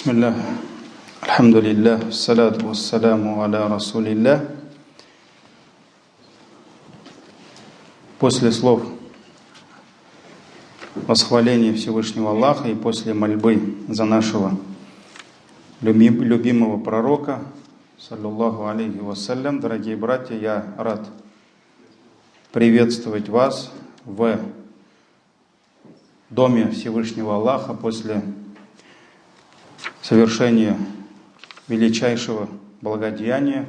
Бисмиллах, альхамдулиллах, салату вассаляму аля расулиллах. После слов восхваления Всевышнего Аллаха и после мольбы за нашего любимого пророка, саллаллаху алейхи вассалям, дорогие братья, я рад приветствовать вас в доме Всевышнего Аллаха после совершения величайшего благодеяния,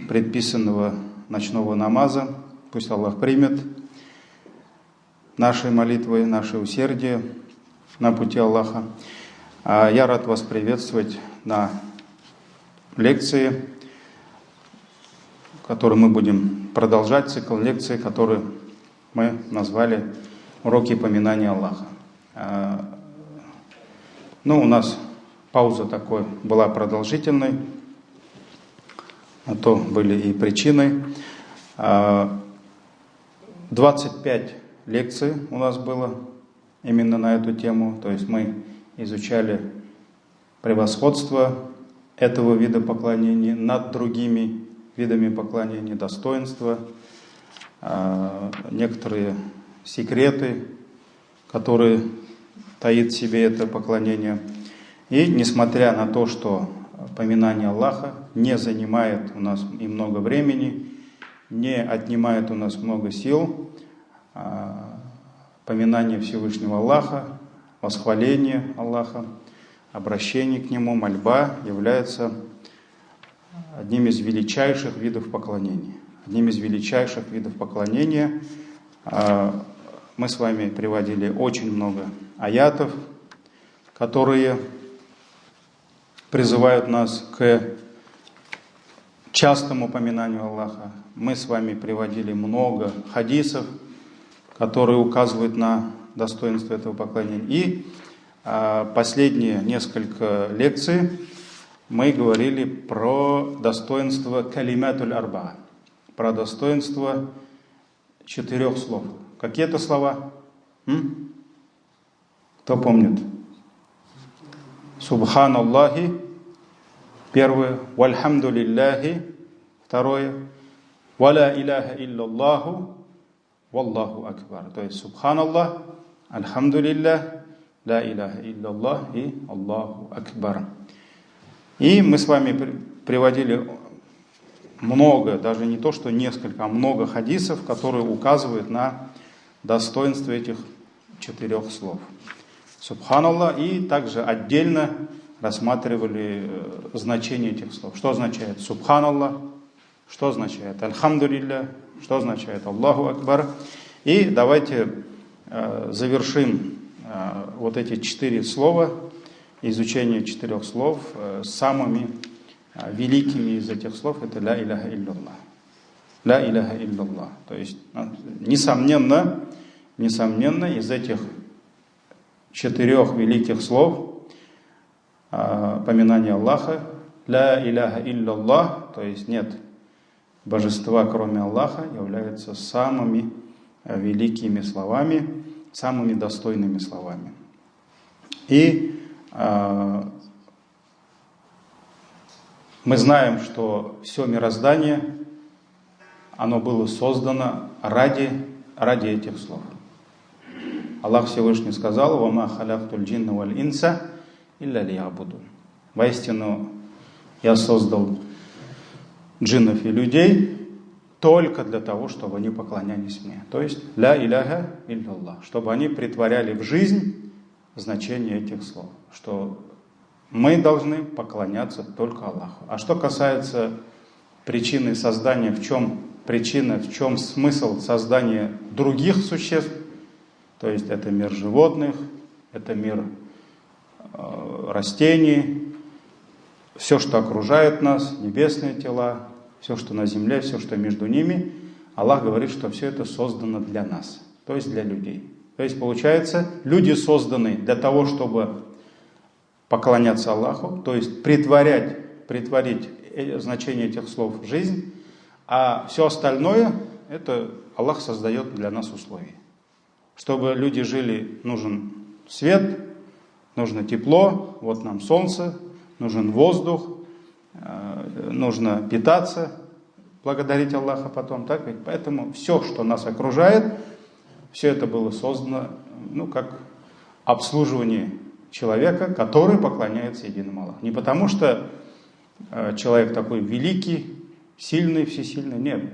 предписанного ночного намаза. Пусть Аллах примет наши молитвы, наше усердие на пути Аллаха. Я рад вас приветствовать на лекции, которую мы будем продолжать, цикл лекций, который мы назвали «Уроки поминания Аллаха». У нас пауза такой была продолжительной, на то были и причины. 25 лекций у нас было именно на эту тему, то есть мы изучали превосходство этого вида поклонения над другими видами поклонения, достоинства, некоторые секреты, которые таит в себе это поклонение. И несмотря на то, что поминание Аллаха не занимает у нас и много времени, не отнимает у нас много сил, поминание Всевышнего Аллаха, восхваление Аллаха, обращение к Нему, мольба является одним из величайших видов поклонения. Одним из величайших видов поклонения. Мы с вами приводили очень много аятов, которые призывают нас к частому упоминанию Аллаха. Мы с вами приводили много хадисов, которые указывают на достоинство этого поклонения. И последние несколько лекций мы говорили про достоинство калиматуль арба, про достоинство 4 слов. Какие это слова? Кто помнит? Субханаллахи, первое, вальхамдулиллахи, второе, валя иляха иллаллаху, валлаху акбар. То есть субханаллах, альхамдулиллах, ля иляха иллаллах и Аллаху акбар. И мы с вами приводили много, даже не то, что несколько, а много хадисов, которые указывают на достоинство этих 4 слов. Субханаллах, и также отдельно рассматривали значение этих слов. Что означает Субханаллах, что означает Альхамдулиллах, что означает Аллаху Акбар. И давайте завершим вот эти 4 слова, изучение 4 слов, самыми великими из этих слов это «Ля иляха илляллах». «Ля иляха илляллах». То есть, несомненно, из этих 4 великих слов поминания Аллаха, «Ля иляха илляллах», то есть нет божества, кроме Аллаха, являются самыми великими словами, самыми достойными словами. И мы знаем, что все мироздание, оно было создано ради этих слов. Аллах Всевышний сказал: «Вама халяхтуль джинна валь инса илля лиябудун». Воистину, я создал джиннов и людей только для того, чтобы они поклонялись мне. То есть, ля иляха илляллах, чтобы они претворяли в жизнь значение этих слов. Что мы должны поклоняться только Аллаху. А что касается причины создания, в чем причина, в чем смысл создания других существ, то есть это мир животных, это мир растений, все, что окружает нас, небесные тела, все, что на земле, все, что между ними, Аллах говорит, что все это создано для нас, то есть для людей. То есть получается, люди созданы для того, чтобы поклоняться Аллаху, то есть притворить значение этих слов в жизнь, а все остальное, это Аллах создает для нас условия. Чтобы люди жили, нужен свет, Нужно тепло, вот нам солнце, нужен воздух, нужно питаться, благодарить Аллаха потом. Так ведь? Поэтому все, что нас окружает, все это было создано, как обслуживание человека, который поклоняется единому Аллаху. Не потому что человек такой великий, сильный, всесильный. Нет.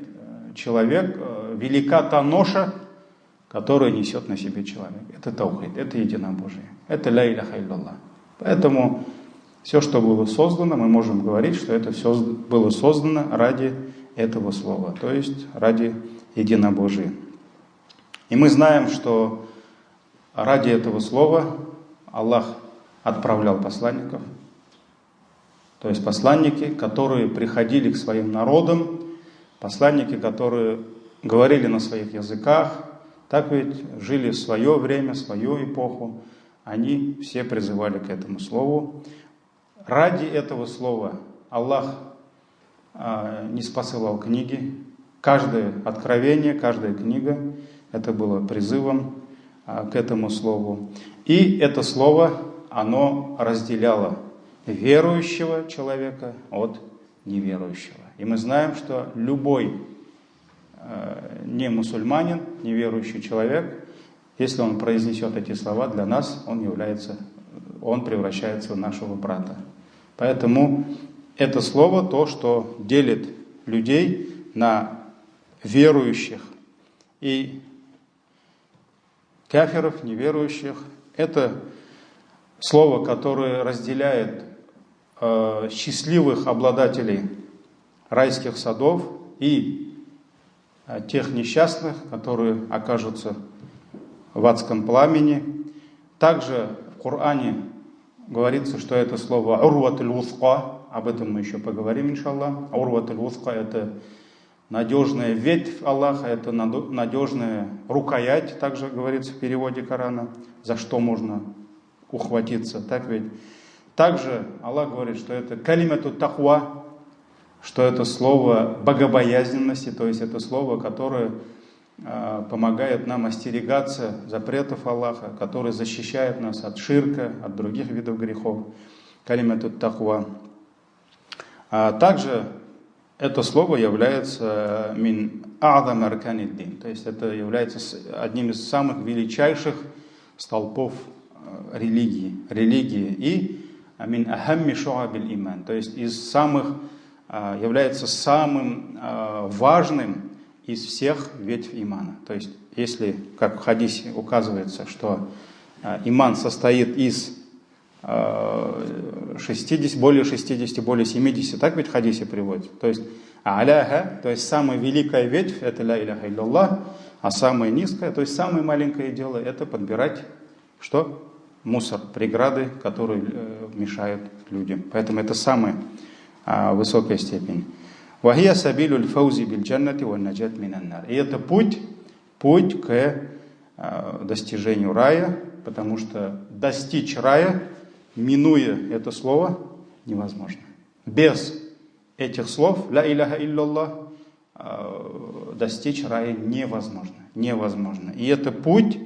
Человек, велика та ноша, которую несет на себе человек. Это таухид, это единобожие. Это ля иляха илляллах. Поэтому все, что было создано, мы можем говорить, что это все было создано ради этого слова, то есть ради единобожия. И мы знаем, что ради этого слова Аллах отправлял посланников, то есть посланники, которые приходили к своим народам, посланники, которые говорили на своих языках, так ведь жили в свое время, в свою эпоху, они все призывали к этому слову. Ради этого слова Аллах не спосылал книги. Каждое откровение, каждая книга, это было призывом к этому слову. И это слово, оно разделяло верующего человека от неверующего. И мы знаем, что любой не мусульманин, неверующий человек, если он произнесет эти слова, для нас он превращается в нашего брата. Поэтому это слово то, что делит людей на верующих и кафиров, неверующих. Это слово, которое разделяет счастливых обладателей райских садов и тех несчастных, которые окажутся в адском пламени. Также в Коране говорится, что это слово «урватуль вусқа», об этом мы еще поговорим, иншаллах. «Урватуль вусқа» — это надежная ветвь Аллаха, это надежная рукоять, также говорится в переводе Корана, за что можно ухватиться. Так ведь? Также Аллах говорит, что это калимату тахва, что это слово богобоязненности, то есть это слово, которое помогает нам остерегаться запретов Аллаха, который защищает нас от ширка, от других видов грехов. Калимату тахва. Также это слово является мин а'зам арканид-дин, то есть это является одним из самых величайших столпов религии и мин ахамми шу'абиль иман, то есть является самым важным из всех ветвь имана. То есть, если, как в хадисе указывается, что иман состоит из 60, более 60, более 70, так ведь в хадисе приводится. То есть, аляха, то есть самая великая ветвь, это ля иляха илляллах, а самая низкая, то есть самое маленькое дело, это подбирать, что? Мусор, преграды, которые мешают людям. Поэтому это самая высокая степень. وَهِيَ سَبِيلُ الْفَوْزِ بِالْجَنَّةِ وَالنَّجَاةِ مِنَ النَّارِ. И это путь к достижению рая, потому что достичь рая, минуя это слово, невозможно. Без этих слов, ля иляха илляллах, достичь рая невозможно. Невозможно. И это путь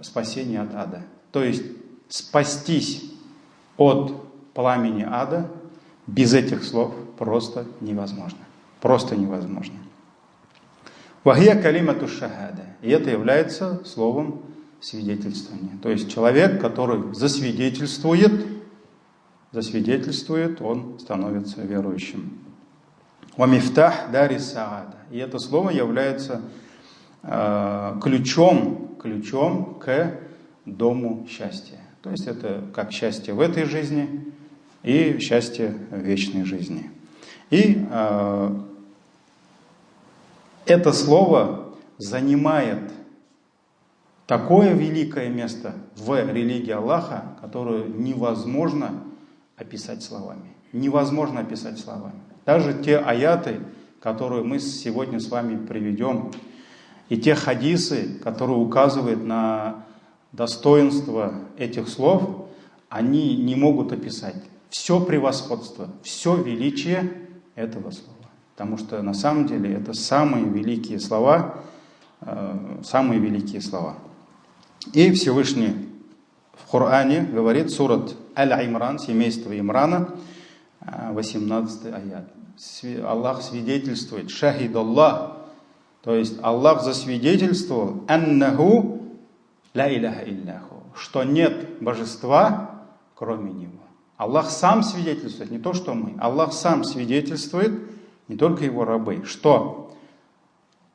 спасения от ада. То есть спастись от пламени ада без этих слов просто невозможно. Просто невозможно. Вахия калимату шахада. И это является словом свидетельствования. То есть человек, который засвидетельствует, он становится верующим. Ва мифтах дари саада. И это слово является ключом к дому счастья. То есть это как счастье в этой жизни и счастье в вечной жизни. И это слово занимает такое великое место в религии Аллаха, которое невозможно описать словами. Невозможно описать словами. Даже те аяты, которые мы сегодня с вами приведем, и те хадисы, которые указывают на достоинство этих слов, они не могут описать все превосходство, все величие этого слова. Потому что на самом деле это самые великие слова. И Всевышний в Коране говорит сурат Аль-Имран, семейство Имрана, 18 аят. Аллах свидетельствует, шахид Аллах, то есть Аллах засвидетельствовал, аннаху ла иляха илляху, что нет божества, кроме Него. Аллах сам свидетельствует, не то что мы. Аллах сам свидетельствует, не только Его рабы, что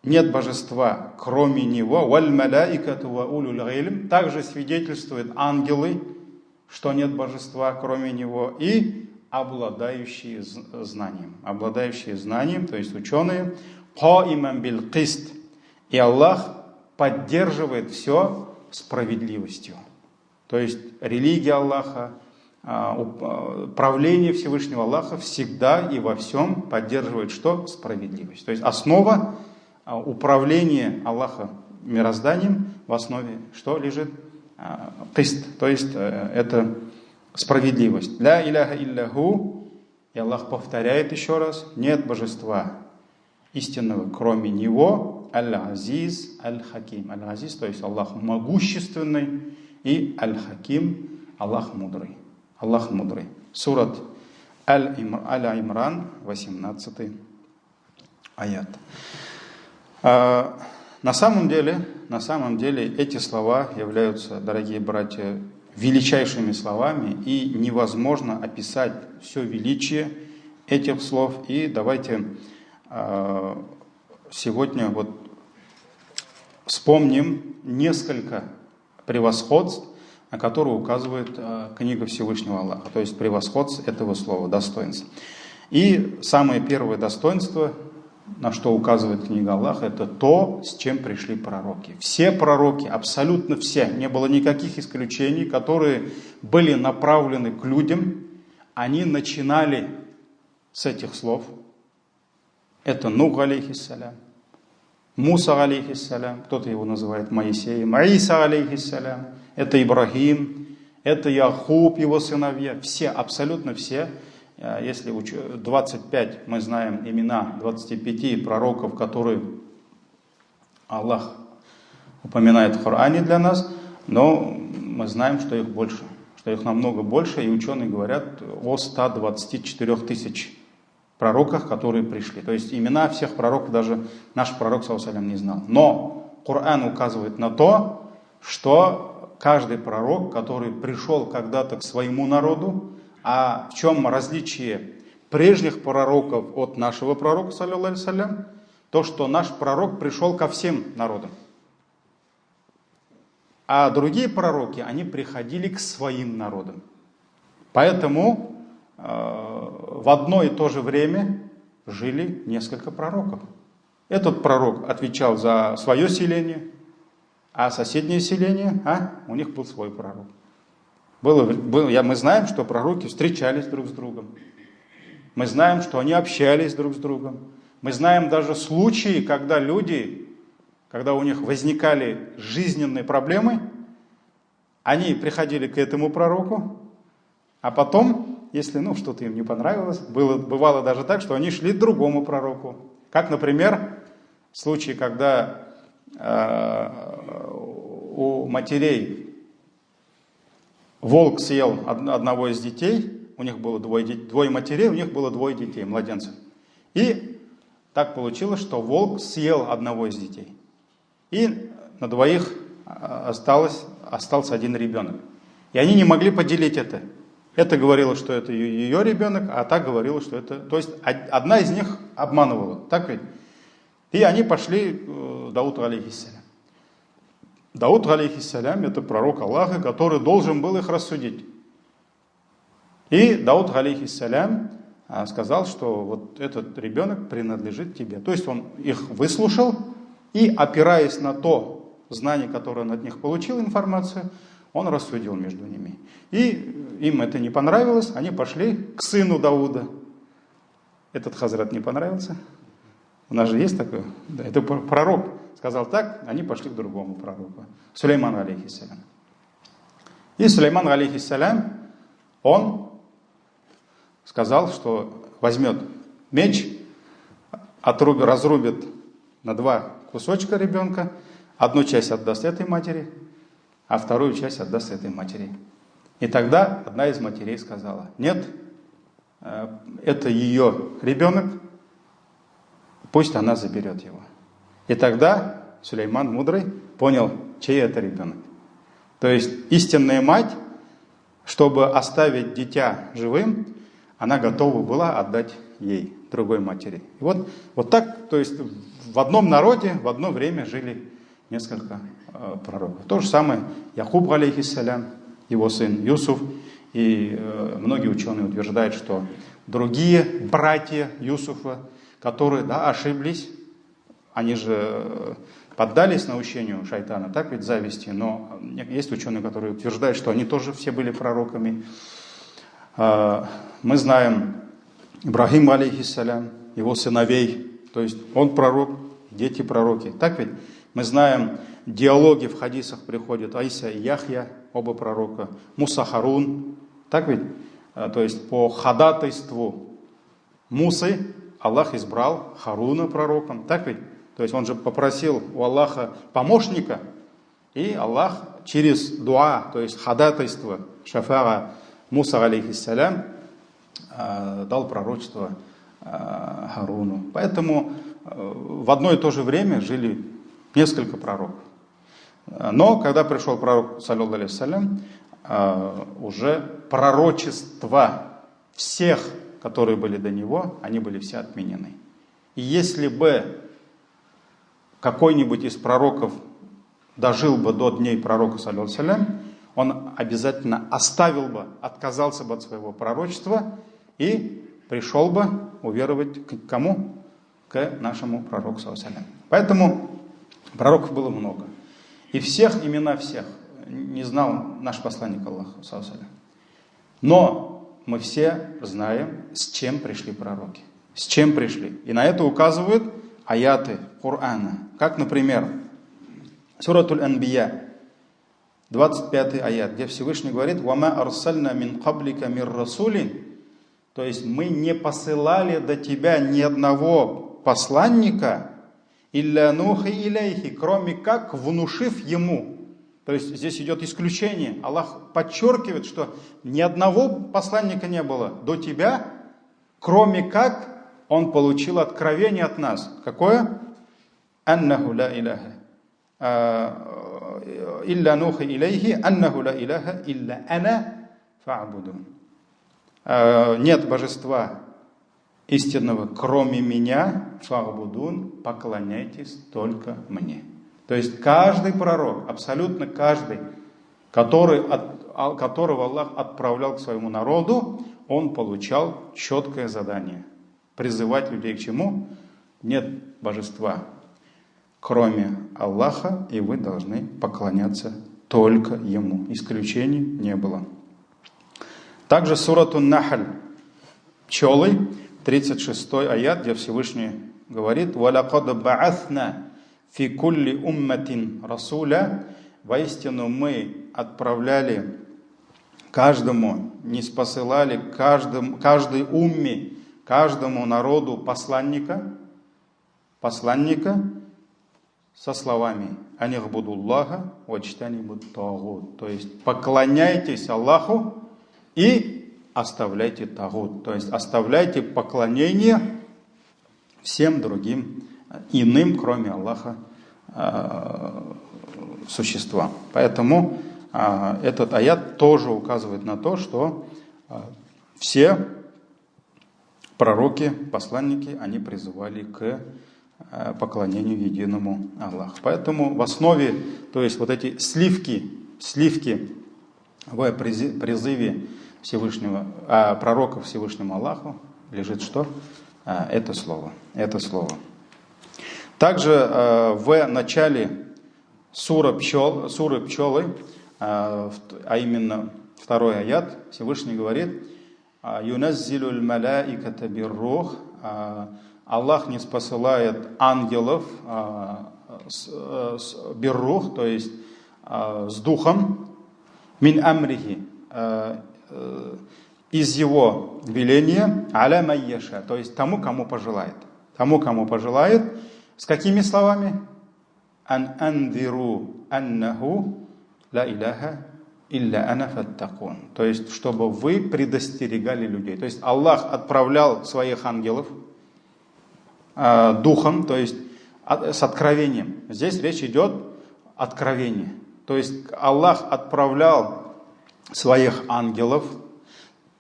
нет божества, кроме Него. Валь маляикату ва улюл гилм. Также свидетельствуют ангелы, что нет божества, кроме Него. И обладающие знанием, то есть ученые. Qa'iman bil qist. И Аллах поддерживает все справедливостью. То есть религия Аллаха, правление Всевышнего Аллаха всегда и во всем поддерживает что? Справедливость. То есть основа управления Аллаха мирозданием, в основе что лежит? Кист, то есть это справедливость. Ля иляха илляху, и Аллах повторяет еще раз, нет божества истинного, кроме Него, Аль-Азиз, Аль-Хаким. Аль-Азиз, то есть Аллах могущественный, и Аль-Хаким, Аллах мудрый. Аллах мудрый. Сурат Аль-Имран, 18 аят. На самом деле, эти слова являются, дорогие братья, величайшими словами, и невозможно описать все величие этих слов. И давайте сегодня вот вспомним несколько превосходств, на которые указывает книга Всевышнего Аллаха, то есть превосходств этого слова, достоинств. И самое первое достоинство, на что указывает книга Аллаха, это то, с чем пришли пророки. Все пророки, абсолютно все, не было никаких исключений, которые были направлены к людям, они начинали с этих слов. Это Нух, алейхиссалям, Муса, алейхиссалям, кто-то его называет Моисеем, Иса, алейхиссалям, это Ибрахим, это Яхуб, его сыновья, все, абсолютно все. Если 25, мы знаем имена 25 пророков, которые Аллах упоминает в Коране для нас, но мы знаем, что их больше, что их намного больше, и ученые говорят о 124 тысяч пророках, которые пришли. То есть имена всех пророков даже наш пророк, саллаллаху алейхи ва саллям, не знал. Но Коран указывает на то, что каждый пророк, который пришел когда-то к своему народу, а в чем различие прежних пророков от нашего пророка, саллаллаху алейхи ва саллям, то, что наш пророк пришел ко всем народам. А другие пророки, они приходили к своим народам. Поэтому в одно и то же время жили несколько пророков. Этот пророк отвечал за свое селение, а соседнее селение, у них был свой пророк. Мы знаем, что пророки встречались друг с другом. Мы знаем, что они общались друг с другом. Мы знаем даже случаи, когда люди, когда у них возникали жизненные проблемы, они приходили к этому пророку, а потом, если что-то им не понравилось, бывало даже так, что они шли к другому пророку. Как, например, случай, когда у матерей волк съел одного из детей, у них было двое матерей, у них было двое детей, младенцев. И так получилось, что волк съел одного из детей. И на двоих остался один ребенок. И они не могли поделить это. Это говорило, что это ее ребенок, а та говорила, что это... То есть одна из них обманывала, так ведь? И они пошли к Дауту, алейхиссалям. Дауд, алейхиссалям, это пророк Аллаха, который должен был их рассудить. И Дауд, алейхиссалям, сказал, что вот этот ребенок принадлежит тебе. То есть он их выслушал и, опираясь на то знание, которое он от них получил, информацию, он рассудил между ними. И им это не понравилось, они пошли к сыну Дауда. Этот хазрат не понравился. У нас же есть такой, да, это пророк. Сказал так, они пошли к другому пророку. Сулейману, алейхиссалям. И Сулейман, алейхиссалям, он сказал, что возьмет меч, разрубит на два кусочка ребенка, одну часть отдаст этой матери, а вторую часть отдаст этой матери. И тогда одна из матерей сказала: нет, это ее ребенок, пусть она заберет его. И тогда Сулейман Мудрый понял, чей это ребенок. То есть истинная мать, чтобы оставить дитя живым, она готова была отдать ей, другой матери. И вот так, то есть в одном народе в одно время жили несколько пророков. То же самое Якуб, алейхиссалям, его сын Юсуф. И многие ученые утверждают, что другие братья Юсуфа, которые, да, ошиблись, они же поддались наущению шайтана, так ведь, зависти, но есть ученые, которые утверждают, что они тоже все были пророками. Мы знаем Ибрахим, алейхиссалям, его сыновей, то есть он пророк, дети пророки, так ведь? Мы знаем, диалоги в хадисах приходят: Аиса и Яхья, оба пророка, Муса, Харун, так ведь? То есть по ходатайству Мусы Аллах избрал Харуна пророком, так ведь? То есть он же попросил у Аллаха помощника, и Аллах через дуа, то есть ходатайство шафара Муса, алейхиссалям, дал пророчество Харуну. Поэтому в одно и то же время жили несколько пророков. Но когда пришел пророк, саллаллаху алейхи вассалям, уже пророчества всех, которые были до него, они были все отменены. И если бы какой-нибудь из пророков дожил бы до дней пророка, саллаллаху алейхи вассалям, он обязательно оставил бы, отказался бы от своего пророчества и пришел бы уверовать к кому? К нашему пророку, саллаллаху алейхи вассалям. Поэтому пророков было много. И всех, имена всех не знал наш посланник Аллаха, саллаллаху алейхи. Но мы все знаем, с чем пришли пророки. С чем пришли. И на это указывают аяты Корана. Как, например, Суратуль Анбия, 25 аят, где Всевышний говорит: «Вама арсальна мин каблика мир расулин». То есть мы не посылали до тебя ни одного посланника, илля нухи илейхи, кроме как внушив ему. То есть здесь идет исключение. Аллах подчеркивает, что ни одного посланника не было до тебя, кроме как он получил откровение от нас. Какое? Аннаху ла иляха. Илля нухи илейхи, аннаху ла иляха, илля ана фа'будун. Нет божества истинного, кроме меня, фа'будун, поклоняйтесь только мне. То есть каждый пророк, абсолютно каждый, которого Аллах отправлял к своему народу, он получал четкое задание. Призывать людей к чему? Нет божества, кроме Аллаха, и вы должны поклоняться только Ему. Исключений не было. Также суратун Нахль, пчелы, 36 аят, где Всевышний говорит: «Валакад ба'аthna фи кулли умматин расуля». Воистину мы отправляли каждому, не спосылали каждой умме, каждому народу посланника со словами: «Анихбудуллаха вачтанибут тагут». То есть поклоняйтесь Аллаху и оставляйте тагут. То есть оставляйте поклонение всем другим иным, кроме Аллаха, существам. Поэтому этот аят тоже указывает на то, что все пророки, посланники, они призывали к поклонению единому Аллаху. Поэтому в основе, то есть вот эти сливки в призыве Всевышнего, пророков Всевышнему Аллаху лежит что? Это слово. Также в начале суры пчелы, а именно второй аят, Всевышний говорит: «Юназзилуль маляиката биррух». Аллах не спосылает ангелов биррух, то есть с духом, мин амрихи, из его веления, аля майяша, то есть тому, кому пожелает. Тому, кому пожелает. С какими словами? Ан андиру аннаху ла иляха илля ана фаттакун. То есть, чтобы вы предостерегали людей. То есть, Аллах отправлял своих ангелов духом, то есть, с откровением. Здесь речь идет о откровении. То есть, Аллах отправлял своих ангелов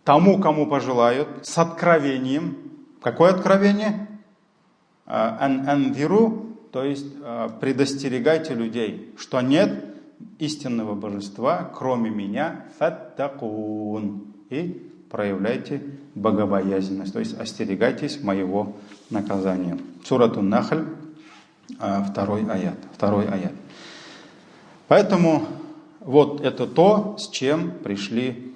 тому, кому пожелают, с откровением. Какое откровение? Ан-анвиру, то есть предостерегайте людей, что нет истинного божества, кроме меня, фаттакун, и проявляйте богобоязненность, то есть остерегайтесь моего наказания. Сурату Нахль, второй аят. Поэтому вот это то, с чем пришли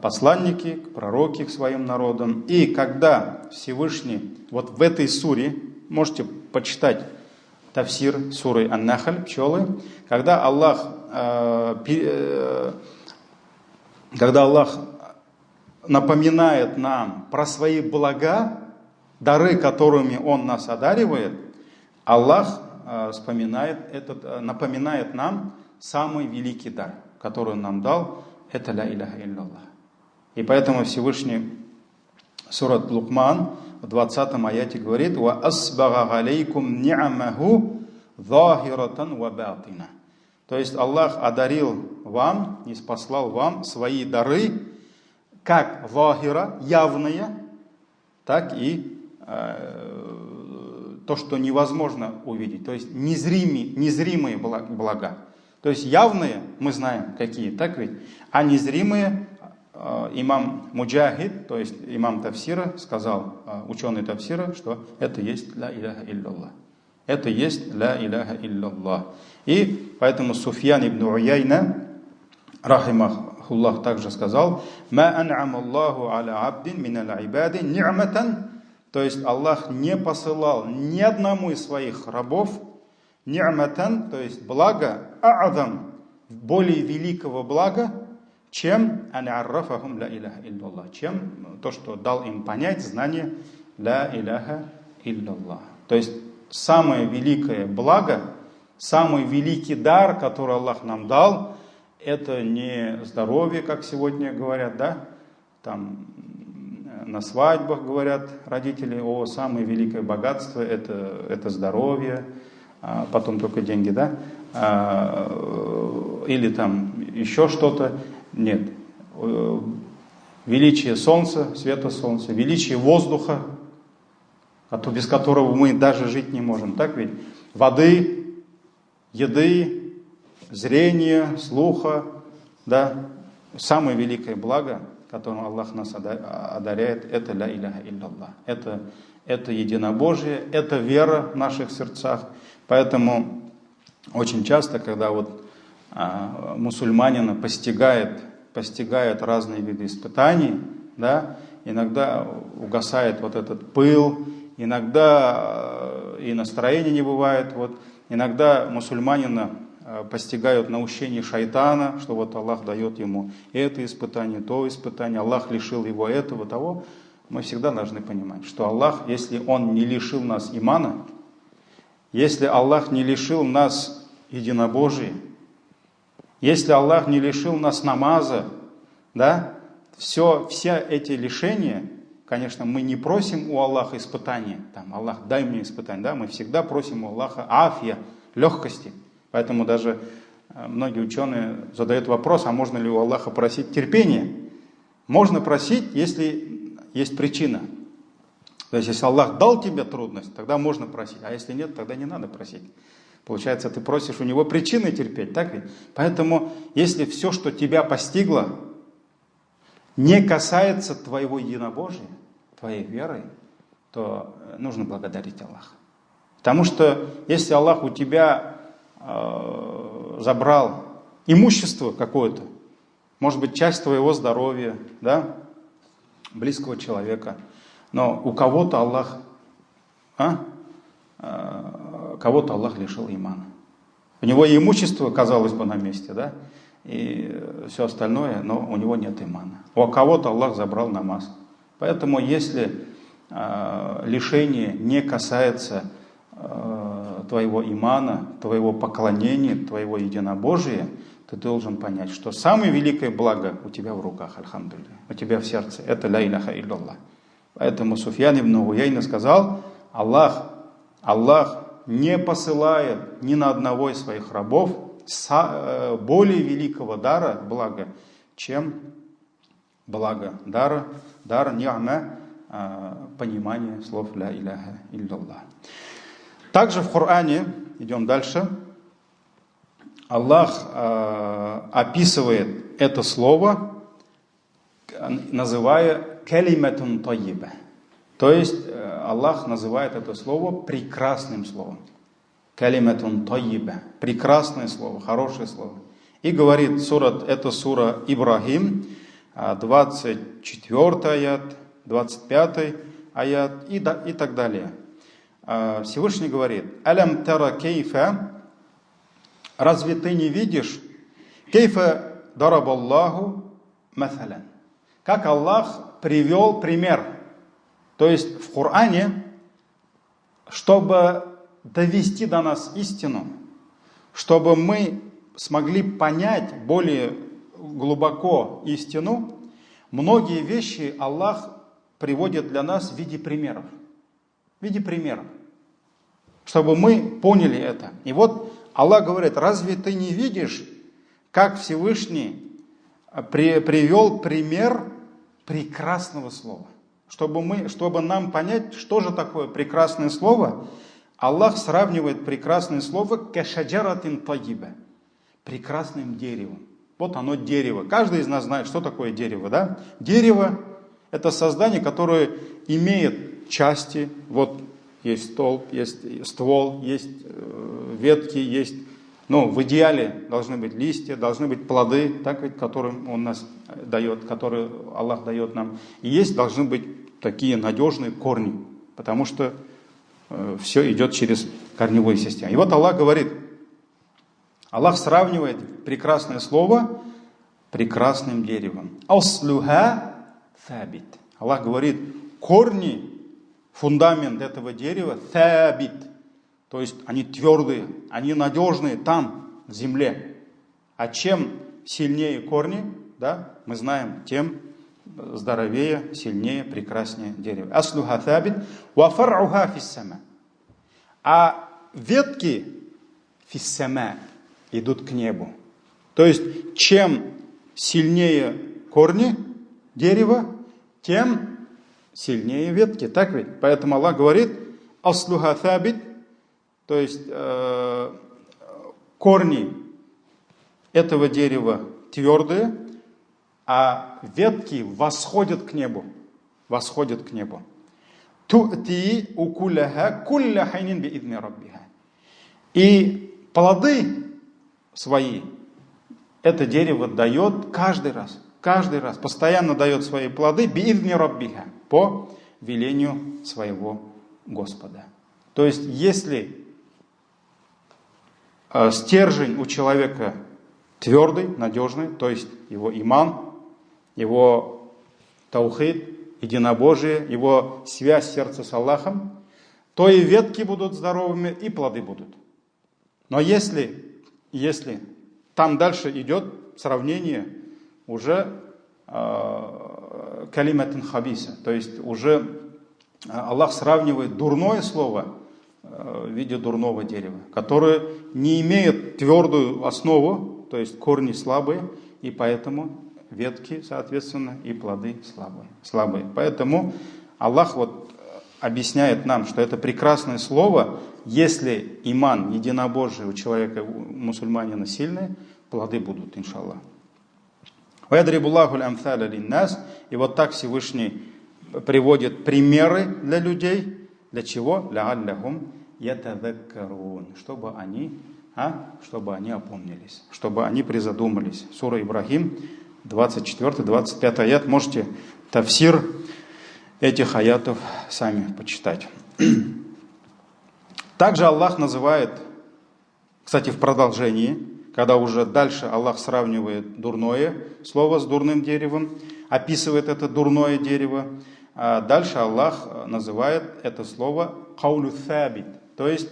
посланники, пророки к своим народам. И когда Всевышний, вот в этой суре, можете почитать тафсир суры Ан-Нахль, пчелы, когда Аллах напоминает нам про свои блага, дары, которыми Он нас одаривает, Аллах напоминает нам самый великий дар, который Он нам дал, это ля иляха илляллах. И поэтому Всевышний сурат Лукман в 20 аяте говорит: «Ва асбага галейкум ни'амаху захиратан ва батина». То есть Аллах одарил вам, ниспослал вам свои дары, как захира, явные, так и то, что невозможно увидеть. То есть незримые блага. То есть явные, мы знаем какие, так ведь? А незримые, имам Муджахид, то есть имам Тафсира, сказал, ученый Тафсира, что это есть ля иляха илляллах. Это есть ля иляха илляллах. И поэтому Суфьян ибн Уяйна, рахимахуллах, также сказал: «Ма ан'амаллаху аля абдин минал ибади ни'матан». То есть Аллах не посылал ни одному из своих рабов ни'матан, то есть благо, а'адам, более великого блага, чем ан'аррафахум ля иляха илляллах, чем то, что дал им понять знание ля иляха илляллах. То есть самое великое благо, самый великий дар, который Аллах нам дал, это не здоровье, как сегодня говорят, да, там на свадьбах говорят родители: о, самое великое богатство это здоровье, а потом только деньги, да, или там еще что-то. Нет. Величие солнца, света солнца, величие воздуха, без которого мы даже жить не можем, так ведь? Воды, еды, зрения, слуха, да, самое великое благо, которым Аллах нас одаряет, это ля иляха илляллах. Это единобожие, это вера в наших сердцах. Поэтому очень часто, когда вот мусульманина постигает разные виды испытаний, да, иногда угасает вот этот пыл, иногда и настроения не бывает. Вот, иногда мусульманина постигают наущение шайтана, что вот Аллах дает ему это испытание, то испытание, Аллах лишил его этого, того. Мы всегда должны понимать, что Аллах, если Он не лишил нас имана, если Аллах не лишил нас единобожия, если Аллах не лишил нас намаза, да, все эти лишения, конечно, мы не просим у Аллаха испытания, там, Аллах, дай мне испытание, да, мы всегда просим у Аллаха афия, легкости. Поэтому даже многие ученые задают вопрос: а можно ли у Аллаха просить терпения? Можно просить, если есть причина. То есть, если Аллах дал тебе трудность, тогда можно просить, а если нет, тогда не надо просить. Получается, ты просишь у Него причины терпеть, так ведь? Поэтому, если все, что тебя постигло, не касается твоего единобожия, твоей веры, то нужно благодарить Аллаха. Потому что, если Аллах у тебя забрал имущество какое-то, может быть, часть твоего здоровья, да, близкого человека, но у кого-то Аллах, кого-то Аллах лишил имана. У него и имущество, казалось бы, на месте, да, и все остальное, но у него нет имана. У кого-то Аллах забрал намаз. Поэтому, если лишение не касается твоего имана, твоего поклонения, твоего единобожия, ты должен понять, что самое великое благо у тебя в руках, альхамдулилля, у тебя в сердце. Это ля иляха илляллах. Поэтому Суфьян ибн Уяйна сказал, Аллах не посылает ни на одного из своих рабов более великого дара, блага, чем благо дар ни'ма, понимание слов ля иляха илляллах. Также в Коране, идем дальше, Аллах описывает это слово, называя калиматун тайиба. То есть Аллах называет это слово прекрасным словом. Калиматун тайиба. Прекрасное слово, хорошее слово. И говорит, это сура Ибрахим, 24 аят, 25 аят и так далее. Всевышний говорит, «Алям тара кейфа», разве ты не видишь, «Кейфа дарабаллаху маталян», как Аллах привел пример. То есть в Коране, чтобы довести до нас истину, чтобы мы смогли понять более глубоко истину, многие вещи Аллах приводит для нас в виде примеров. В виде примеров. Чтобы мы поняли это. И вот Аллах говорит, разве ты не видишь, как Всевышний привел пример прекрасного слова? Чтобы нам понять, что же такое прекрасное слово, Аллах сравнивает прекрасное слово кашаджаратин тайиба, прекрасным деревом. Вот оно дерево. Каждый из нас знает, что такое дерево, да? Дерево – это создание, которое имеет части. Вот есть столб, есть ствол, есть ветки, есть, в идеале должны быть листья, должны быть плоды, так ведь, которым Он нас дает, которые Аллах дает нам. И есть должны быть такие надежные корни, потому что все идет через корневую систему. И вот Аллах говорит, Аллах сравнивает прекрасное слово прекрасным деревом. Аслуха табит. Аллах говорит, корни, фундамент этого дерева табит. То есть они твердые, они надежные там, в земле. А чем сильнее корни, да, мы знаем, тем здоровее, сильнее, прекраснее дерево. Аслуха табит, ва фар'уха фиссама. А ветки фиссама идут к небу. То есть, чем сильнее корни дерева, тем сильнее ветки. Так ведь? Поэтому Аллах говорит, аслуха табит, то есть корни этого дерева твердые, а ветки восходят к небу. Восходят к небу. Ту'ти укуляха кулля хайнин би идни раббиха. И плоды свои это дерево дает каждый раз, постоянно дает свои плоды би идни раббиха, по велению своего Господа. То есть, если стержень у человека твердый, надежный, то есть его иман, его таухид, единобожие, его связь сердца с Аллахом, то и ветки будут здоровыми, и плоды будут. Но если там дальше идет сравнение уже калиматин хабиса, то есть уже Аллах сравнивает дурное слово в виде дурного дерева, которое не имеет твердую основу, то есть корни слабые, и поэтому ветки, соответственно, и плоды слабые. Поэтому Аллах объясняет нам, что это прекрасное слово, если иман, единобожие у человека, у мусульманина сильный, плоды будут, иншаллах. И вот так Всевышний приводит примеры для людей. Для чего? Чтобы они опомнились, чтобы они призадумались. Сура Ибрахим, 24-25 аят. Можете тафсир этих аятов сами почитать. Также Аллах называет, кстати, в продолжении, когда уже дальше Аллах сравнивает дурное слово с дурным деревом, описывает это дурное дерево, а дальше Аллах называет это слово «каулю thабит», то есть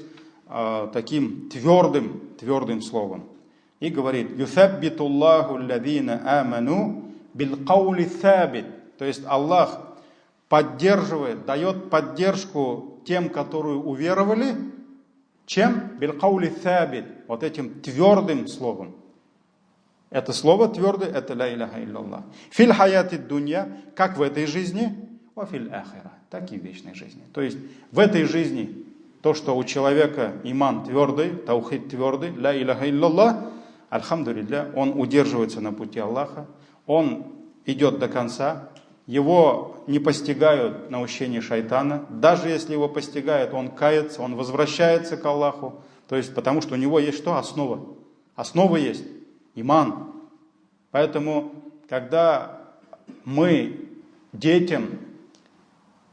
таким твердым словом. и говорит: «Юсаббитуллаху аллазина аману билкаули сабит». То есть Аллах поддерживает, дает поддержку тем, которые уверовали, чем? Билкаули сабит, вот этим твердым словом. Это слово твердое, это ля иляха илляллах. Филь хаяти дунья, как в этой жизни, ва филь ахира, так и в вечной жизни. То есть в этой жизни то, что у человека иман твердый, таухид твердый, ля иляха илляллах, альхамдулилля, он удерживается на пути Аллаха, он идет до конца, его не постигают наущения шайтана, даже если его постигают, он кается, он возвращается к Аллаху, то есть потому что у него есть что? Основа. Основа есть. Иман. Поэтому, когда мы детям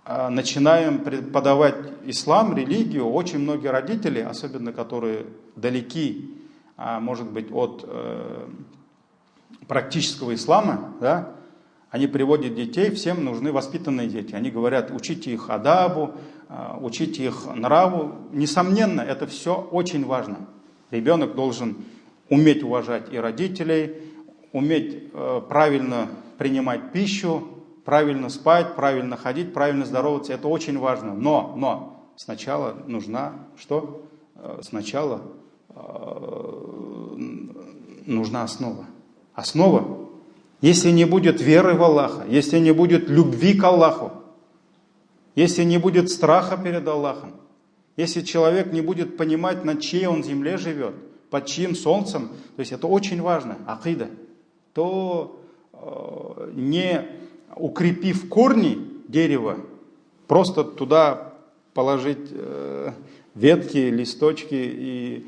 начинаем преподавать ислам, религию, очень многие родители, особенно которые далеки, может быть, от практического ислама, да, они приводят детей, всем нужны воспитанные дети. Они говорят: учите их адабу, учите их нраву. Несомненно, это все очень важно. Ребенок должен уметь уважать и родителей, уметь правильно принимать пищу, правильно спать, правильно ходить, правильно здороваться. Это очень важно. Но сначала нужна что? Сначала нужна основа. Основа. Если не будет веры в Аллаха, если не будет любви к Аллаху, если не будет страха перед Аллахом, если человек не будет понимать, на чьей он земле живет, под чьим солнцем, то есть это очень важно, акида, то не укрепив корни дерева, просто туда положить ветки, листочки и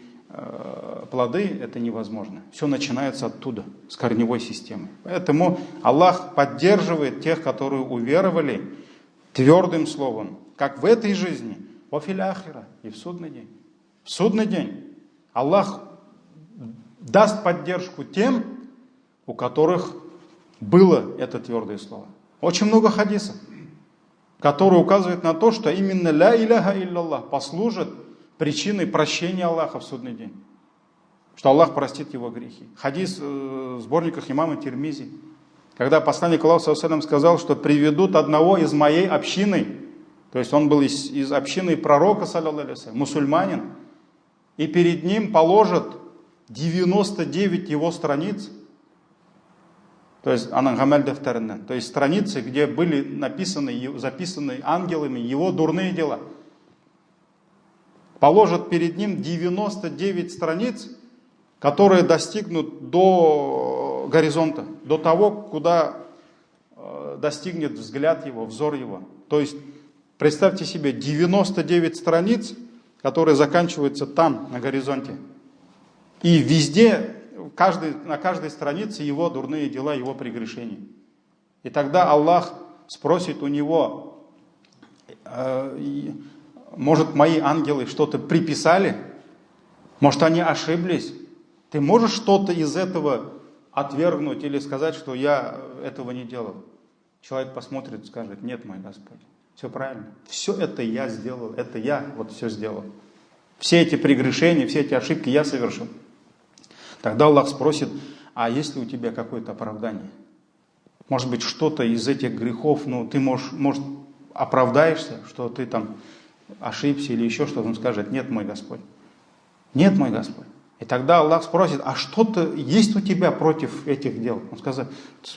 плоды, это невозможно. Все начинается оттуда, с корневой системы. Поэтому Аллах поддерживает тех, которые уверовали, твердым словом, как в этой жизни, во фил ахира, и в судный день. В судный день Аллах даст поддержку тем, у которых было это твердое слово. Очень много хадисов, которые указывают на то, что именно ля иляха илляллах послужит причиной прощения Аллаха в судный день. Что Аллах простит его грехи. Хадис в сборниках имама Тирмизи, когда посланник Аллаха саллаллаху алейхи ва саллям сказал, что приведут одного из моей общины, то есть он был из общины пророка, саллаллаху алейхи ва саллям, мусульманин, и перед ним положат 99 его страниц, то есть анангамаль дафтариннан, то есть страницы, где были написаны, записаны ангелами его дурные дела. Положат перед ним 99 страниц, которые достигнут до горизонта, до того, куда достигнет взгляд его, взор его. То есть, представьте себе, 99 страниц, которые заканчиваются там, на горизонте. И везде, на каждой странице его дурные дела, его прегрешения. И тогда Аллах спросит у него: может, мои ангелы что-то приписали? Может, они ошиблись? Ты можешь что-то из этого отвергнуть или сказать, что я этого не делал? Человек посмотрит и скажет: нет, мой Господь, все правильно. Все это я сделал, это я вот все сделал. Все эти прегрешения, все эти ошибки я совершил. Тогда Аллах спросит: а есть ли у тебя какое-то оправдание? Может быть, что-то из этих грехов, ты может оправдаешься, что ты там ошибся или еще что-то? Он скажет: нет, мой Господь. Нет, мой Господь. И тогда Аллах спросит: а что-то есть у тебя против этих дел? Он скажет: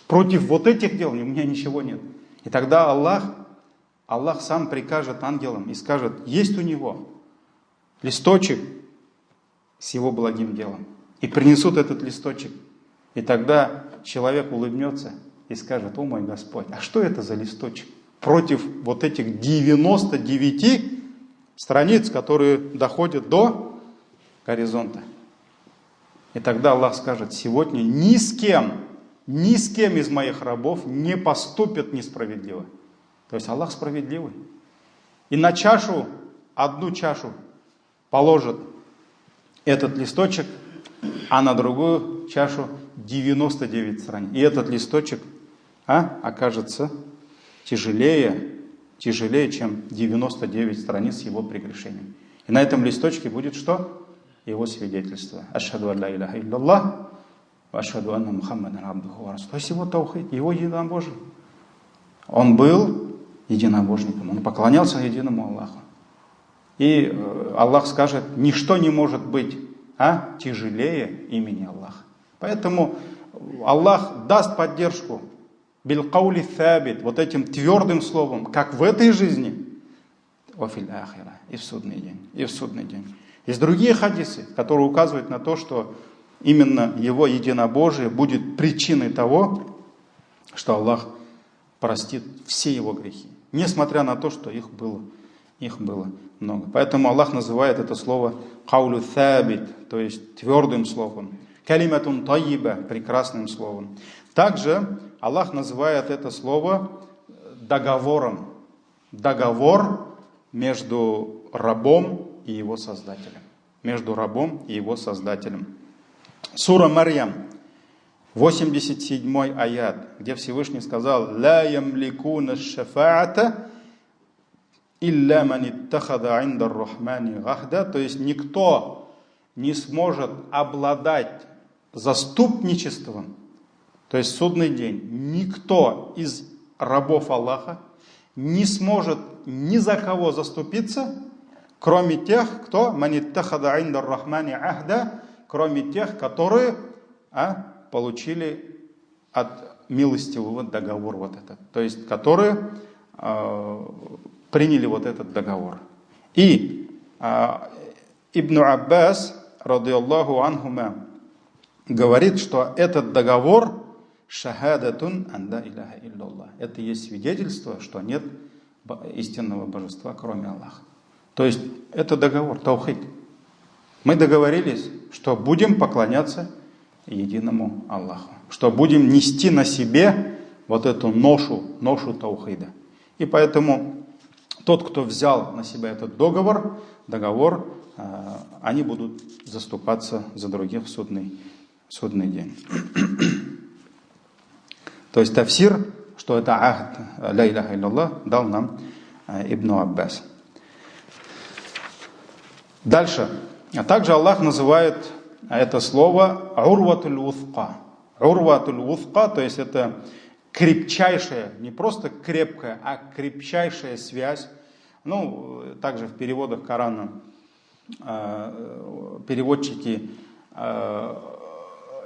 против вот этих дел у меня ничего нет. И тогда Аллах сам прикажет ангелам и скажет: есть у него листочек с его благим делом. И принесут этот листочек. И тогда человек улыбнется и скажет: о мой Господь, а что это за листочек? Против вот этих 99 страниц, которые доходят до горизонта. И тогда Аллах скажет: сегодня ни с кем из моих рабов не поступят несправедливо. То есть Аллах справедливый. И на чашу, одну чашу положит этот листочек, а на другую чашу 99 страниц. И этот листочек окажется тяжелее, чем 99 страниц его прегрешением. И на этом листочке будет что? его свидетельство. Ашхаду ан ла иляха илляллах, ва ашхаду анна Мухаммадан абдуху ва расулуху. То есть его таухид, его единобожие. Он был единобожником, он поклонялся единому Аллаху. И Аллах скажет, ничто не может быть тяжелее имени Аллаха. Поэтому Аллах даст поддержку билкаули θабит, вот этим твердым словом, как в этой жизни, вафиль ахира, и в судный день, и в судный день. Есть другие хадисы, которые указывают на то, что именно его единобожие будет причиной того, что Аллах простит все его грехи, несмотря на то, что их было много. Поэтому Аллах называет это слово каулю θабит, то есть твердым словом, калиматун тайиба, прекрасным словом. Также Аллах называет это слово договором. Договор между рабом и его создателем. Между рабом и его создателем. Сура Марьям, 87 аят, где Всевышний сказал: «Ла ямликуна шафаата илля ман иттахада инда ар-рахмани гахда», то есть никто не сможет обладать заступничеством, то есть судный день, никто из рабов Аллаха не сможет ни за кого заступиться, кроме тех, кто маниттахада инда ар-рахмани ахда, кроме тех, которые получили от милостивого договор вот этот, то есть которые приняли вот этот договор. И Ибн Аббас, радиаллаху анхума, говорит, что этот договор шахадатун ан ла иляха илляллах. Это есть свидетельство, что нет истинного божества, кроме Аллаха. То есть это договор, таухид. Мы договорились, что будем поклоняться единому Аллаху, что будем нести на себе вот эту ношу таухида. И поэтому тот, кто взял на себя этот договор, они будут заступаться за других в судный день. То есть тафсир, что это ахд ла иляха илляллах, дал нам Ибн Аббас. Дальше. А также Аллах называет это слово урватуль вуфка. Урватуль вуфка, то есть это крепчайшая, не просто крепкая, а крепчайшая связь. Также в переводах Корана переводчики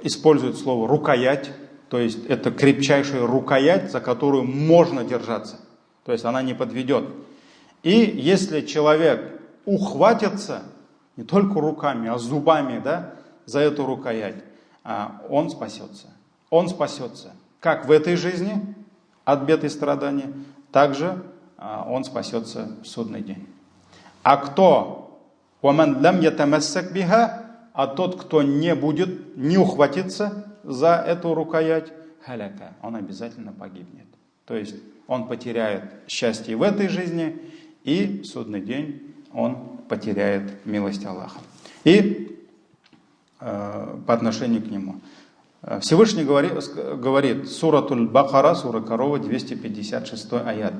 используют слово рукоять, то есть это крепчайшая рукоять, за которую можно держаться, то есть она не подведет. И если человек ухватится не только руками, а зубами, за эту рукоять, он спасется. Он спасется как в этой жизни от бед и страданий, также он спасется в судный день. А кто? وَمَنْ لَمْ يَتَمَسَّكْ بِهَا, а тот, кто не ухватится за эту рукоять, халяка, он обязательно погибнет. То есть он потеряет счастье в этой жизни, и в судный день он потеряет милость Аллаха. И по отношению к нему. Всевышний говорит, суратуль Бакара, сура Корова, 256 аят.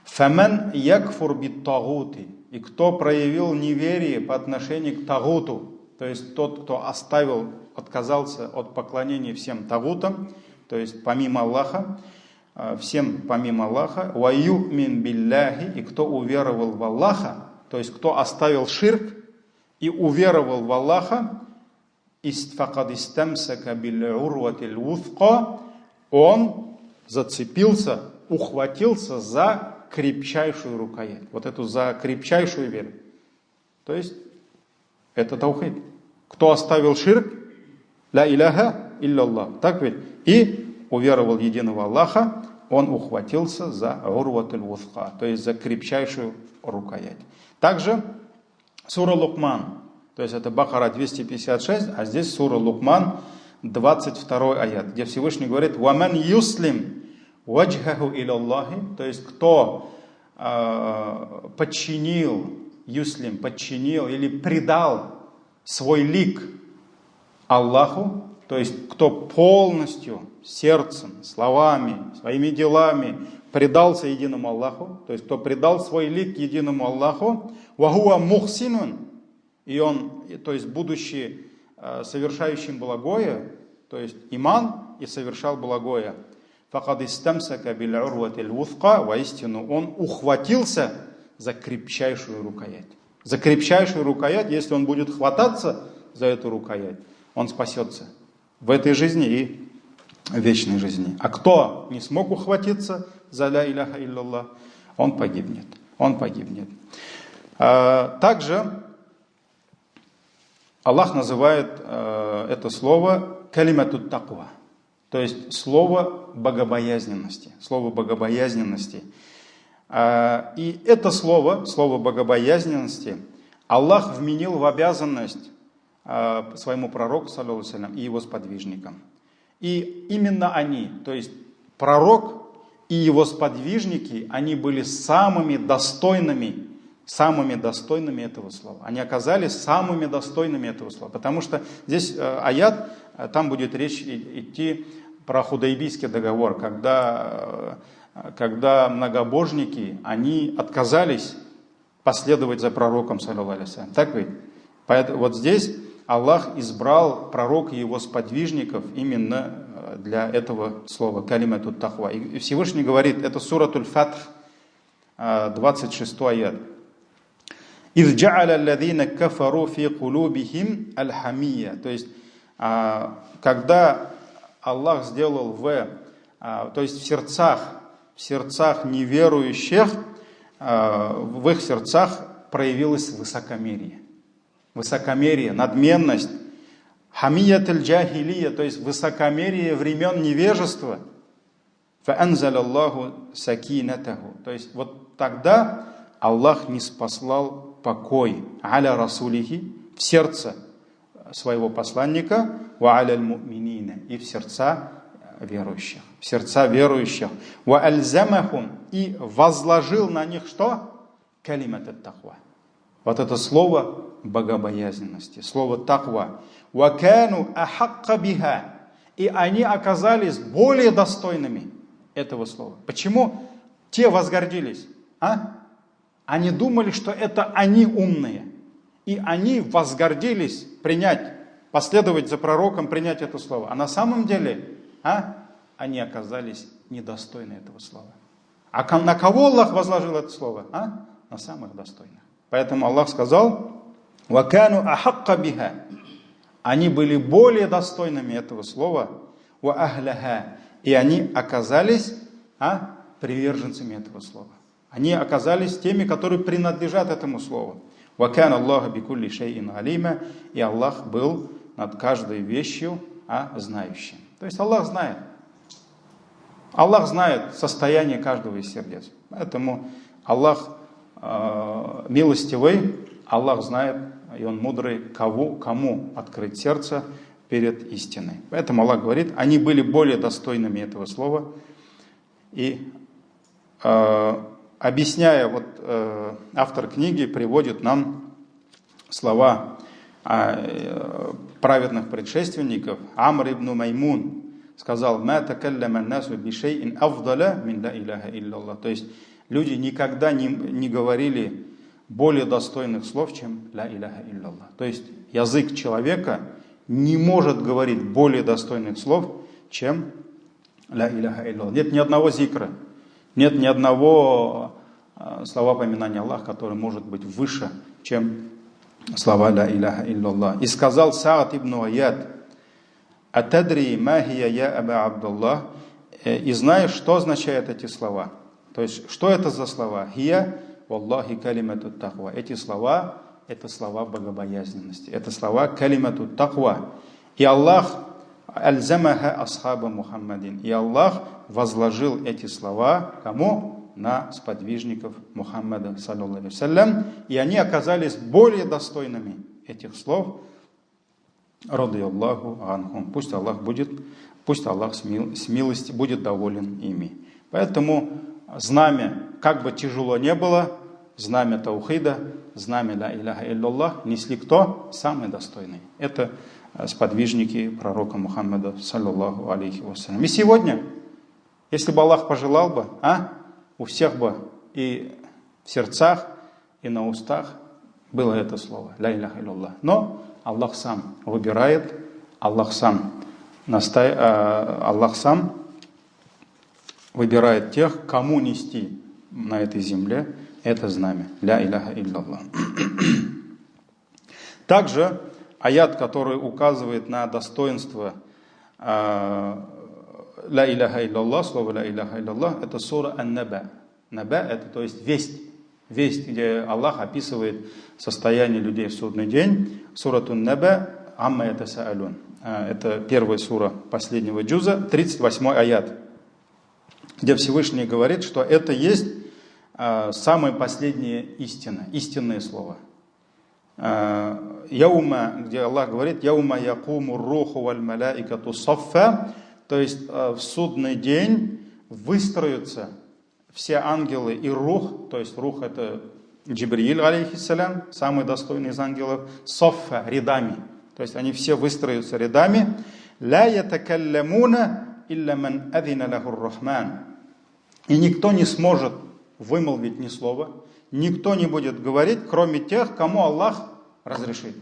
«Фаман якфур бит-тагути», и кто проявил неверие по отношению к тагуту, то есть тот, кто отказался от поклонения всем тагутам, то есть помимо Аллаха, всем помимо Аллаха, «ва ю'мин билляхи», и кто уверовал в Аллаха, то есть кто оставил ширк и уверовал в Аллаха, «факад истамсака биль-урватиль вуфка», он зацепился, ухватился за крепчайшую рукоять, вот эту за крепчайшую веру. То есть это таухид. Кто оставил ширк, ла иляха илляллах, так ведь, и уверовал в единого Аллаха, он ухватился за урватуль вуфка, то есть за крепчайшую рукоять. Также сура Лукман, то есть это Бакара 256, а здесь сура Лукман 22 аят, где Всевышний говорит: «Ваман юслим ваджхаху иляллахи», то есть кто подчинил или предал свой лик Аллаху, то есть кто полностью сердцем, словами, своими делами предался единому Аллаху, то есть кто предал свой лик единому Аллаху, вахуа мухсинун, и он, то есть будучи совершающим благое, то есть иман и совершал благое, факад истамсака биль урватил вуфка, воистину он ухватился за крепчайшую рукоять. За крепчайшую рукоять, если он будет хвататься за эту рукоять, он спасется в этой жизни и в вечной жизни. А кто не смог ухватиться за ля иляха илляллах, он погибнет. Он погибнет. Также Аллах называет это слово калиматут таква, то есть слово богобоязненности. Слово богобоязненности. И это слово богобоязненности, Аллах вменил в обязанность своему пророку, саллаллаху алейхи ва саллям, и его сподвижникам. И именно они, то есть пророк и его сподвижники, они были самыми достойными этого слова. Они оказались самыми достойными этого слова. Потому что здесь аят, там будет речь идти про Худайбийский договор, когда многобожники, они отказались последовать за пророком, саллаллаху алейхи ва саллям. Так ведь? Поэтому вот здесь Аллах избрал пророка и его сподвижников именно для этого слова калиматут тахва. И Всевышний говорит, это суратуль Фатх, 26 аят. «Из джа'аля алладина кафару фи кулубихим аль-хамия». То есть, когда Аллах сделал то есть в сердцах неверующих, в их сердцах проявилось высокомерие. Высокомерие, надменность. Хамиятуль джахилия, то есть высокомерие времен невежества. Фаанзалаллаху сакинатаху. То есть вот тогда Аллах ниспослал покой аля расулихи, в сердце своего посланника, ва аля аль-му'минина, и в сердца верующих. В сердца верующих. Ва альзамахум, и возложил на них что? Калимат тахва. Вот это слово богобоязненности, слово таква. «Вакану ахакка биха». И они оказались более достойными этого слова. Почему те возгордились? Они думали, что это они умные. И они возгордились последовать за пророком, принять это слово. А на самом деле они оказались недостойны этого слова. А на кого Аллах возложил это слово? На самых достойных. Поэтому Аллах сказал: «Вакану ахакка биха». Они были более достойными этого слова. «Ва ахляха». И они оказались приверженцами этого слова. Они оказались теми, которые принадлежат этому слову. «Вакан Аллаху бикулли шайин алима». И Аллах был над каждой вещью знающим. То есть Аллах знает. Аллах знает состояние каждого из сердец. Поэтому Аллах милостивый, Аллах знает, и Он мудрый, кому открыть сердце перед истиной. Поэтому Аллах говорит, они были более достойными этого слова. И объясняя, автор книги приводит нам слова праведных предшественников. Амр ибн Маймун сказал: «Ма такаллама ан-насу би шай'ин афдаля мин ла иляха илляллах». То есть люди никогда не говорили более достойных слов, чем ла иляха илляллах. То есть язык человека не может говорить более достойных слов, чем ла иляха илляллах. Нет ни одного зикра, нет ни одного слова поминания Аллаха, который может быть выше, чем слова ла иляха илляллах. И сказал Саад ибн Аяд: «Атадри ма хия я Аба Абдуллах». И знаешь, что означают эти слова? То есть, что это за слова? «Хия валлахи калимату таква». Эти слова – это слова богобоязненности. Это слова калимату таква. И Аллах альзамаха асхаба Мухаммадин. И Аллах возложил эти слова кому? На сподвижников Мухаммада, саллаллаху алейхи ва саллям. И они оказались более достойными этих слов. Ради Аллаху анхум. Пусть Аллах с милости будет доволен ими. Поэтому знамя, как бы тяжело не было, знамя таухида, знамя ла иляха илляллах несли кто? Самый достойный. Это сподвижники пророка Мухаммада, саллаллаху алейхи ва саллям. И сегодня, если бы Аллах пожелал бы, у всех бы и в сердцах, и на устах было это слово, ля иляха илляллах. Но Аллах сам выбирает, Аллах сам выбирает тех, кому нести на этой земле это знамя, ля иляха илляллах. Также аят, который указывает на достоинство ля иляха илляллах, слово ля иляха илляллах, это сура Ан-Наба. Наба — это то есть весть. Весть, где Аллах описывает состояние людей в судный день. Суратун Наба, амма ятасаалун. Это первая сура последнего джуза, 38 аят, где Всевышний говорит, что это есть самая последняя истина, истинное слово. Яума, где Аллах говорит, яума якуму руху валь маляикату саффа, то есть в судный день выстроятся все ангелы и рух, то есть рух — это Джибрииль, алейхиссалям, самый достойный из ангелов, саффа, рядами. То есть они все выстроятся рядами. «Ля ятакаллямуна илля ман адина лахур рахман». И никто не сможет вымолвить ни слова, никто не будет говорить, кроме тех, кому Аллах разрешит.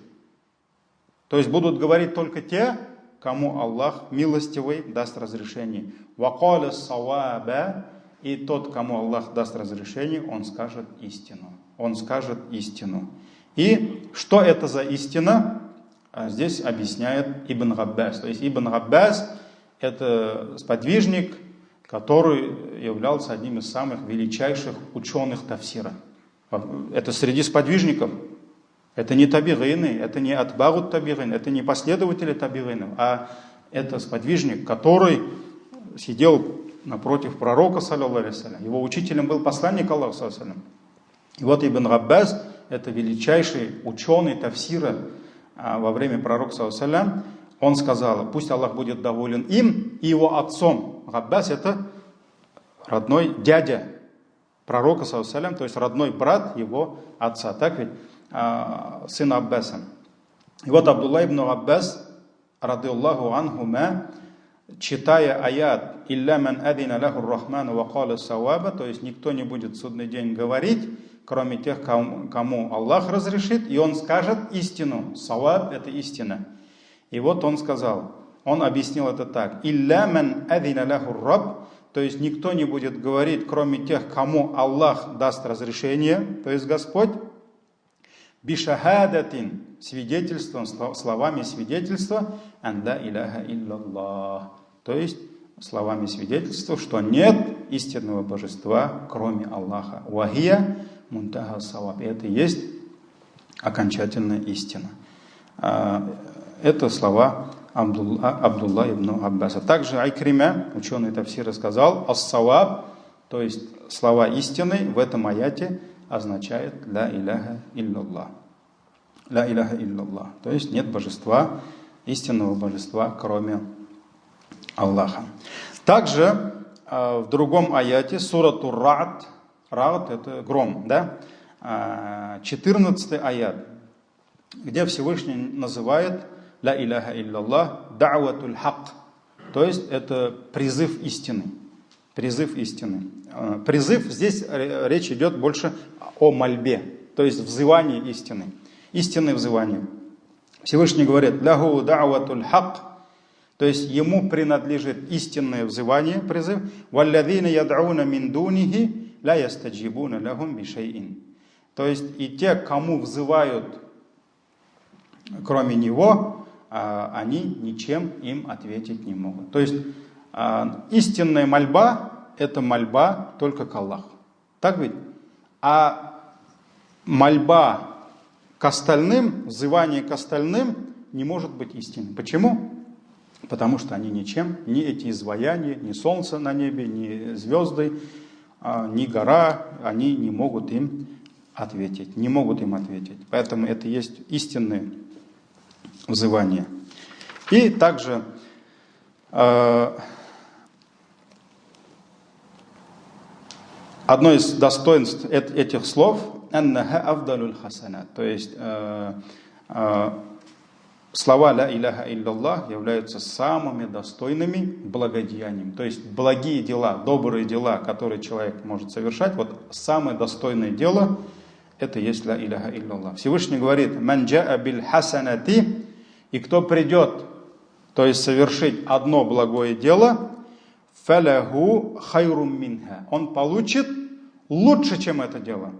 То есть будут говорить только те, кому Аллах милостивый даст разрешение. «Вакаля саваба». И тот, кому Аллах даст разрешение, он скажет истину. Он скажет истину. И что это за истина? Здесь объясняет Ибн Габбас. То есть Ибн Габбас — это сподвижник, который являлся одним из самых величайших ученых тафсира. Это среди сподвижников. Это не табигины, это не атбагут табигин, это не последователи табигинов, а это сподвижник, который сидел напротив пророка, саллаллаху алейхи вассалям. Его учителем был посланник Аллаха, саллаллаху алейхи вассалям. И вот Ибн Габбас — это величайший ученый тафсира во время пророка, саллаллаху алейхи вассалям. Он сказал, пусть Аллах будет доволен им и его отцом. Габбас — это родной дядя пророка, саллаллаху алейхи вассалям, то есть родной брат его отца. Так ведь? Сын Аббаса. И вот Абдулла ибн Аббас, радиллаху анхума, читая аят «Илля ман адина лахур рахману ва каля саваба», то есть никто не будет в судный день говорить, кроме тех, кому Аллах разрешит, и он скажет истину. Саваб — это истина. И вот он сказал, он объяснил это так: «Илля ман адина лахур раб», то есть никто не будет говорить, кроме тех, кому Аллах даст разрешение, то есть Господь, бишахадатин, свидетельством, словами свидетельства, анда иляха илляллах, то есть словами свидетельства, что нет истинного божества, кроме Аллаха. Вахия мунтаха саваб, это и есть окончательная истина. Это слова Абдулла ибн Аббаса. Также Айкрима, ученый тафсира, сказал, ас-саваб, то есть слова истины в этом аяте означает «ля иляха илляллах». «Ля иляха илляллах». То есть нет божества, истинного божества, кроме Аллаха. Также в другом аяте, сурату Ра'д, Ра'д — это гром, да? 14 аят, где Всевышний называет «ля иляха илляллах» да'ватуль хак, то есть это призыв истины. Призыв истины. Призыв, здесь речь идет больше о мольбе, то есть взывании истины. Истинное взывание. Всевышний говорит «Лаху да'ватуль хак», то есть ему принадлежит истинное взывание, призыв. «Валладзина яд'уна мин дунихи ла ястаджибуна лахум бишайин». То есть и те, кому взывают кроме него, они ничем им ответить не могут. То есть истинная мольба — это мольба только к Аллаху. Так ведь? А мольба к остальным, взывание к остальным не может быть истинной. Почему? Потому что они ничем, ни эти изваяния, ни солнце на небе, ни звезды, ни гора, они не могут им ответить. Не могут им ответить. Поэтому это есть истинное взывание. И также одно из достоинств этих слов — «аннаха авдалуль хасана», то есть слова «ля иляха илляллах» являются самыми достойными благодеяниями. То есть благие дела, добрые дела, которые человек может совершать, вот самое достойное дело это есть ла иляха илляллах. Всевышний говорит: «Ман джаа биль хасанати», и кто придет, то есть совершить одно благое дело, фаляху хайрум минха, он получит лучше, чем это дело.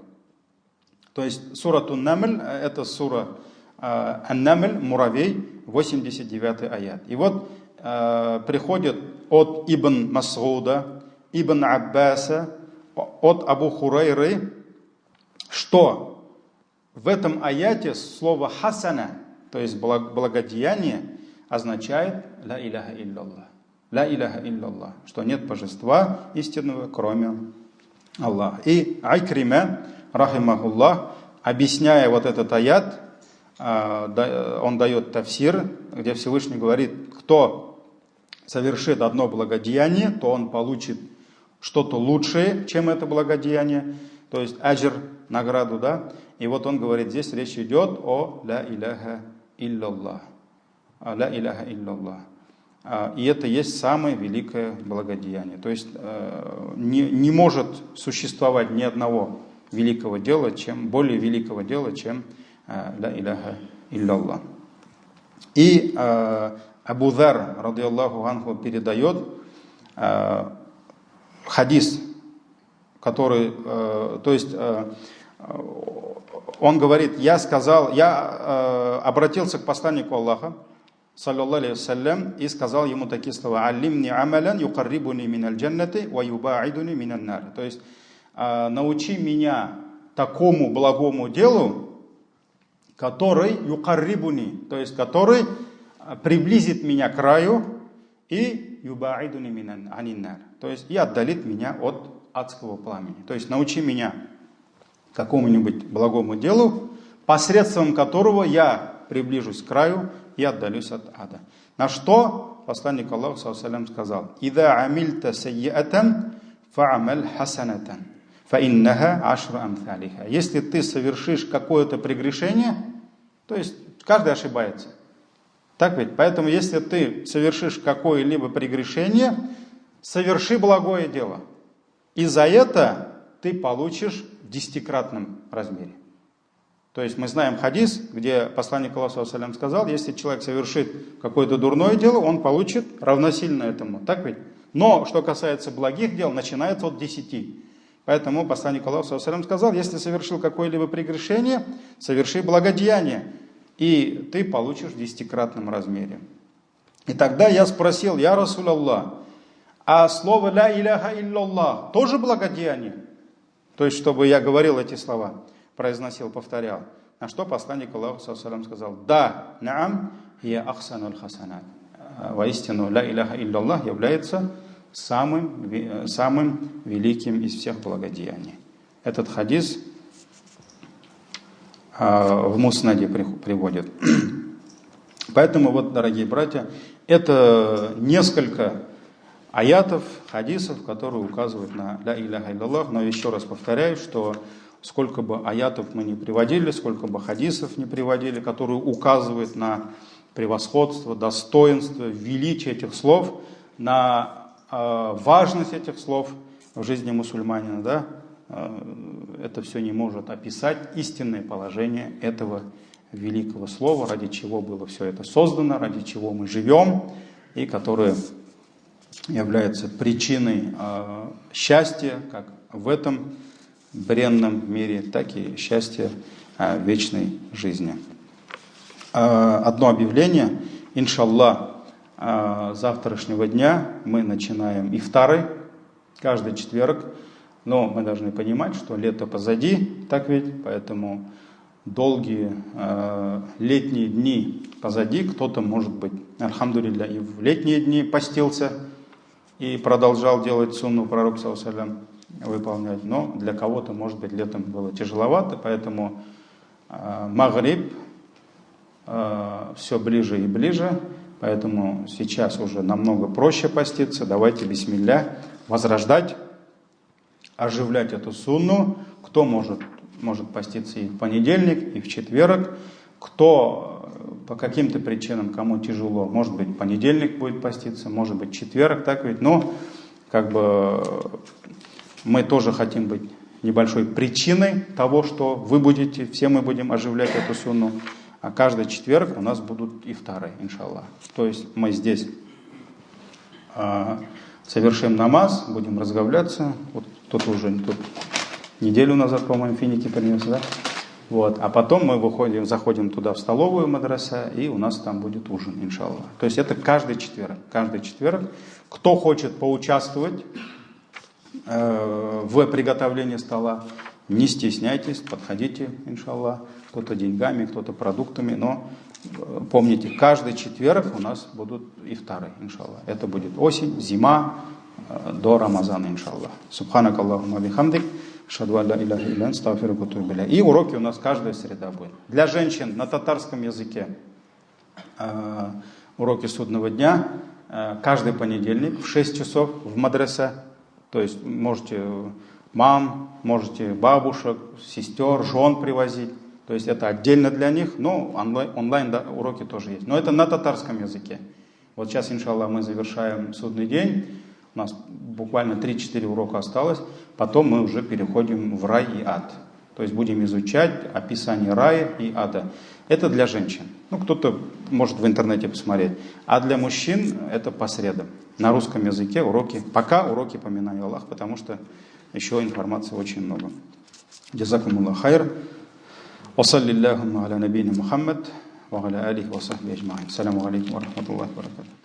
То есть сура Ан-Намль, это сура Ан-Намль, муравей, 89 аят. И вот приходит от Ибн Мас'уда, Ибн Аббаса, от Абу Хурайры, что в этом аяте слово хасана, то есть благодеяние, означает ла иляха илляллах. Ла иляха илляллах, что нет божества истинного, кроме Аллаха. И Айкрима, рахимахуллах, объясняя вот этот аят, он дает тафсир, где Всевышний говорит: кто совершит одно благодеяние, то он получит что-то лучшее, чем это благодеяние, то есть аджр, награду, да. И вот он говорит, здесь речь идет о ла иляха илляллах. Ла иляха илляллах. И это есть самое великое благодеяние. То есть не может существовать ни одного великого дела, более великого дела, чем ла иляха илляллах. И Абу Зар, радийаллаху анху, передает хадис, который, то есть он говорит: я обратился к посланнику Аллаха, саллаллаху алейхи вассалям, и сказал ему такие слова: «Аллимни амалян юкаррибуни миналь джаннати ва юбаидуни минан нар». То есть научи меня такому благому делу, который юкаррибуни, то есть который приблизит меня к раю, и юбаидуни минан аниннар, то есть и отдалит меня от адского пламени. То есть научи меня какому-нибудь благому делу, посредством которого я приближусь к краю и отдалюсь от ада. На что посланник Аллаха, саллаллаху алейхи ва саллям, сказал: «Ида амильта сайятан фа'амаль хасанатан, фа'иннаха ашру амталиха». Если ты совершишь какое-то прегрешение, то есть каждый ошибается. Так ведь? Поэтому если ты совершишь какое-либо прегрешение, соверши благое дело. И за это ты получишь в 10-кратном размере. То есть мы знаем хадис, где посланник Аллаха, саллаллаху алейхи ва саллям, сказал: если человек совершит какое-то дурное дело, он получит равносильно этому. Так ведь? Но что касается благих дел, начинается от 10. Поэтому посланник Аллаха, саллаллаху алейхи ва саллям, сказал: если совершил какое-либо прегрешение, соверши благодеяние, и ты получишь в 10-кратном размере. И тогда я спросил: я Расуль Аллах, а слово ля иляха илляллах тоже благодеяние? То есть, чтобы я говорил эти слова, произносил, повторял. На что посланник Аллаха, саллаллаху алейхи ва саллям, сказал: да, наам, я ахсануль хасанат. Воистину, ля иляха илляллах является самым великим из всех благодеяний. Этот хадис в Муснаде приводит. Поэтому, вот, дорогие братья, это несколько аятов, хадисов, которые указывают на ля иляха илляллах. Но еще раз повторяю, что сколько бы аятов мы не приводили, сколько бы хадисов не приводили, которые указывают на превосходство, достоинство, величие этих слов, на важность этих слов в жизни мусульманина, да, это все не может описать истинное положение этого великого слова, ради чего было все это создано, ради чего мы живем, и которое является причиной счастья, как в этом бренном мире, так и счастья вечной жизни. Одно объявление: иншаллах, завтрашнего дня мы начинаем ифтары каждый четверг. Но мы должны понимать, что лето позади, так ведь, поэтому долгие летние дни позади. Кто-то, может быть, альхамдулилля, и в летние дни постился и продолжал делать сунну пророка, саллаллаху алейхи ва саллям, выполнять. Но для кого-то, может быть, летом было тяжеловато, поэтому магриб все ближе и ближе, поэтому сейчас уже намного проще поститься. Давайте бисмилля возрождать, оживлять эту сунну. Кто может поститься и в понедельник, и в четверг. Кто по каким-то причинам, кому тяжело, может быть, в понедельник будет поститься, может быть, четверг, так ведь. Но как бы мы тоже хотим быть небольшой причиной того, что вы будете, все мы будем оживлять эту сунну. А каждый четверг у нас будут ифтары, иншаллах. То есть мы здесь совершим намаз, будем разговляться. Вот тут неделю назад, по-моему, финики принес, да? Вот. А потом мы заходим туда в столовую мадраса, и у нас там будет ужин, иншаллах. То есть это каждый четверг. Каждый четверг. Кто хочет поучаствовать в приготовлении стола, не стесняйтесь, подходите, иншаллах. Кто-то деньгами, кто-то продуктами, но помните, каждый четверг у нас будут ифтары, иншаллах. Это будет осень, зима, до Рамазана, иншаллах. Субханак Аллахумма бихамдик, шаду алла иляха илля анта, астагфирука ва атубу илейк. И уроки у нас каждая среда будет. Для женщин на татарском языке уроки судного дня каждый понедельник в 6 часов в мадресе. То есть можете мам, можете бабушек, сестер, жен привозить. То есть это отдельно для них, но онлайн да, уроки тоже есть. Но это на татарском языке. Вот сейчас, иншаллах, мы завершаем судный день. У нас буквально 3-4 урока осталось. Потом мы уже переходим в рай и ад. То есть будем изучать описание рая и ада. Это для женщин. Ну, кто-то может в интернете посмотреть. А для мужчин это по средам. На русском языке уроки. Пока уроки поминания Аллаха, потому что еще информации очень много. Джазакумуллах хайр. وصلى اللهم على نبينا محمد وعلى آله وصحبه أجمعين. السلام عليكم ورحمة الله وبركاته.